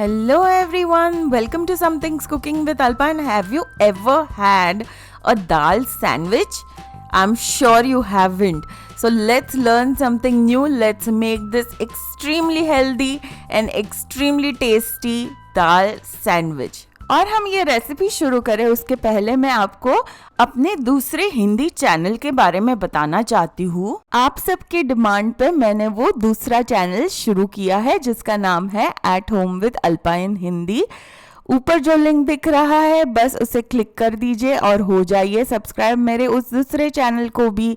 Hello everyone, welcome to Something's Cooking with Alpine. Have you ever had a dal sandwich? I'm sure you haven't. So let's learn something new. Let's make this extremely healthy and extremely tasty dal sandwich. और हम ये recipe शुरू करें उसके पहले मैं आपको अपने दूसरे हिंदी चैनल के बारे में बताना चाहती हूँ। आप सबके डिमांड पे मैंने वो दूसरा चैनल शुरू किया है जिसका नाम है at home with alpine Hindi. ऊपर जो लिंक दिख रहा है बस उसे क्लिक कर दीजिए और हो जाइए सब्सक्राइब मेरे उस दूसरे चैनल को भी।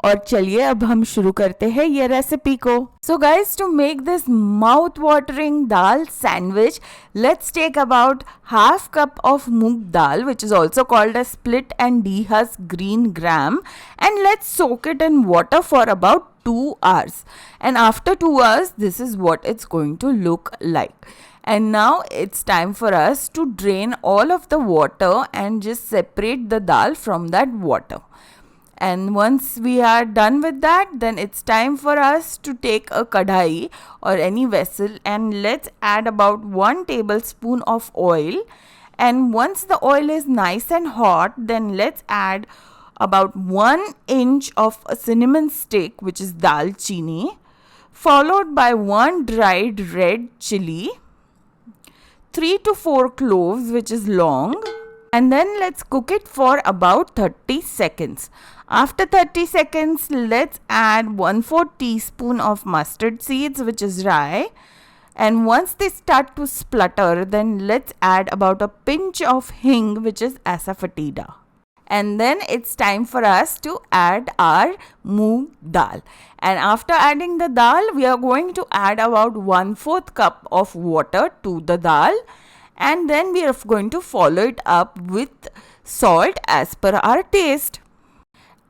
और चलिए अब हम शुरू करते हैं ये रेसिपी को। So guys, to make this mouth watering dal sandwich, let's take about half cup of moong dal, which is also called as split and dehusked green gram, and let's soak it in water for about 2 hours. And after 2 hours, this is what it's going to look like. And now it's time for us to drain all of the water and just separate the dal from that water. And once we are done with that, then it's time for us to take a kadhai or any vessel and let's add about 1 tablespoon of oil. And once the oil is nice and hot, then let's add about 1 inch of a cinnamon stick, which is dalchini, followed by 1 dried red chili, 3 to 4 cloves, which is long, and then let's cook it for about 30 seconds. After 30 seconds, let's add 1/4 teaspoon of mustard seeds, which is rye. And once they start to splutter, then let's add about a pinch of hing, which is asafoetida. And then it's time for us to add our moong dal. And after adding the dal, we are going to add about 1/4 cup of water to the dal. And then we are going to follow it up with salt as per our taste.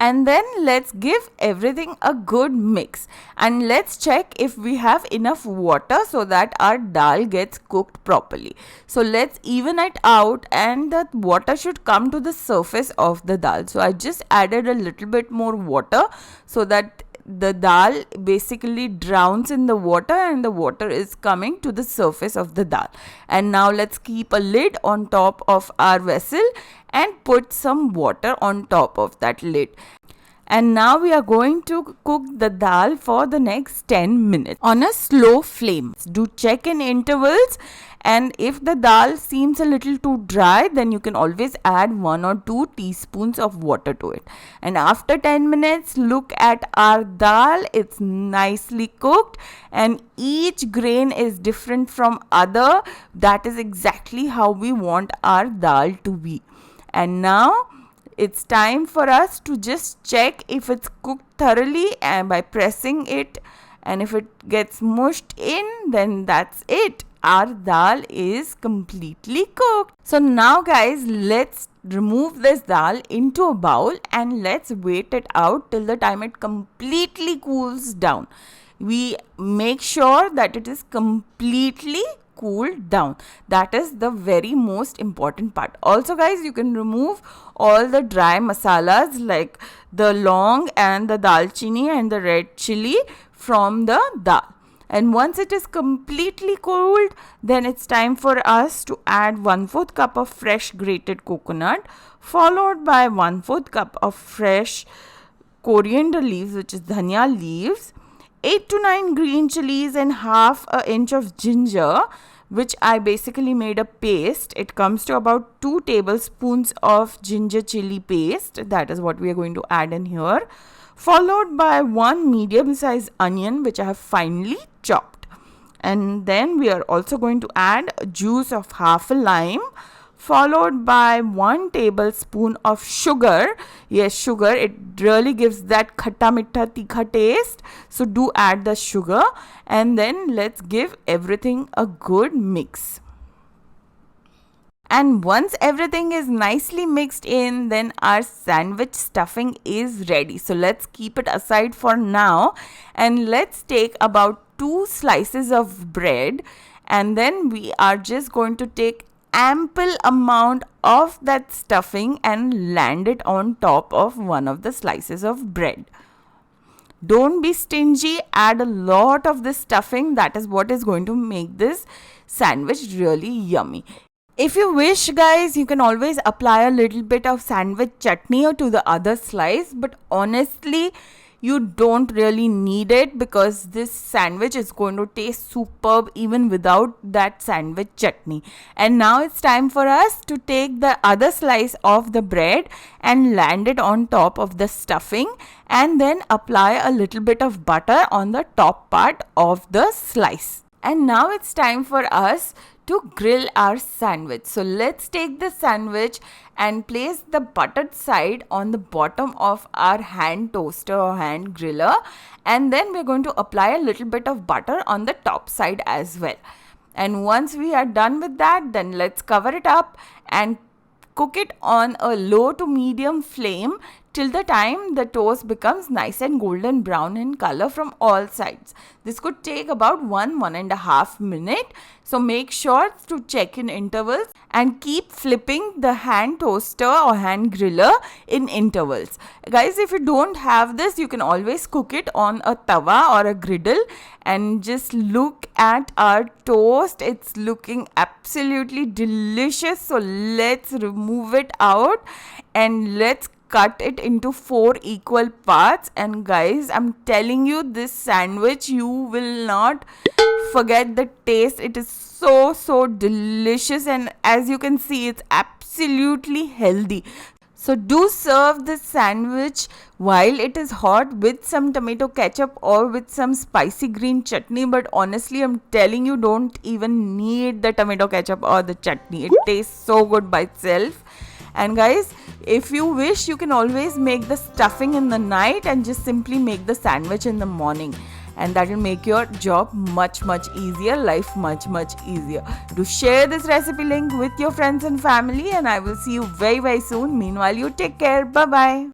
And then let's give everything a good mix and let's check if we have enough water so that our dal gets cooked properly. So let's even it out and the water should come to the surface of the dal. So I just added a little bit more water so that the dal basically drowns in the water and the water is coming to the surface of the dal. And now let's keep a lid on top of our vessel and put some water on top of that lid. And now we are going to cook the dal for the next 10 minutes on a slow flame. Do check in intervals, and if the dal seems a little too dry, then you can always add 1 or 2 teaspoons of water to it. And after 10 minutes, look at our dal. It's nicely cooked and each grain is different from other. That is exactly how we want our dal to be. And now it's time for us to just check if it's cooked thoroughly and by pressing it, and if it gets mushed in, then that's it. Our dal is completely cooked. So now guys, let's remove this dal into a bowl and let's wait it out till the time it completely cools down. We make sure that it is completely cooled down. That is the very most important part. Also guys, you can remove all the dry masalas like the long and the dalchini and the red chili from the dal. And once it is completely cooled, then it's time for us to add 1/4 cup of fresh grated coconut, followed by 1/4 cup of fresh coriander leaves, which is dhania leaves, 8 to 9 green chilies and half an inch of ginger, which I basically made a paste. It comes to about 2 tablespoons of ginger chili paste. That is what we are going to add in here, followed by 1 medium sized onion, which I have finely chopped. And then we are also going to add juice of half a lime, followed by 1 tablespoon of sugar. Yes, sugar, it really gives that khatta mittha tikha taste, so do add the sugar. And then let's give everything a good mix. And once everything is nicely mixed in, then our sandwich stuffing is ready. So let's keep it aside for now and let's take about 2 slices of bread, and then we are just going to take ample amount of that stuffing and land it on top of one of the slices of bread. Don't be stingy, add a lot of this stuffing. That is what is going to make this sandwich really yummy. If you wish, guys, you can always apply a little bit of sandwich chutney to the other slice, but honestly, you don't really need it because this sandwich is going to taste superb even without that sandwich chutney. And now it's time for us to take the other slice of the bread and land it on top of the stuffing, and then apply a little bit of butter on the top part of the slice. And now it's time for us to grill our sandwich. So let's take the sandwich and place the buttered side on the bottom of our hand toaster or hand griller, and then we're going to apply a little bit of butter on the top side as well. And once we are done with that, then let's cover it up and cook it on a low to medium flame till the time the toast becomes nice and golden brown in color from all sides. This could take about 1.5 minutes. So make sure to check in intervals and keep flipping the hand toaster or hand griller in intervals. Guys, if you don't have this, you can always cook it on a tawa or a griddle. And just look at our toast. It's looking absolutely delicious. So let's remove it out and let's cut it into 4 equal parts. And guys, I'm telling you, this sandwich, you will not forget the taste. It is so delicious, and as you can see, it's absolutely healthy. So do serve this sandwich while it is hot with some tomato ketchup or with some spicy green chutney. But honestly, I'm telling you, don't even need the tomato ketchup or the chutney. It tastes so good by itself. And guys, if you wish, you can always make the stuffing in the night and just simply make the sandwich in the morning. And that will make your job much easier, life much easier. Do share this recipe link with your friends and family, and I will see you very soon. Meanwhile, you take care. Bye bye.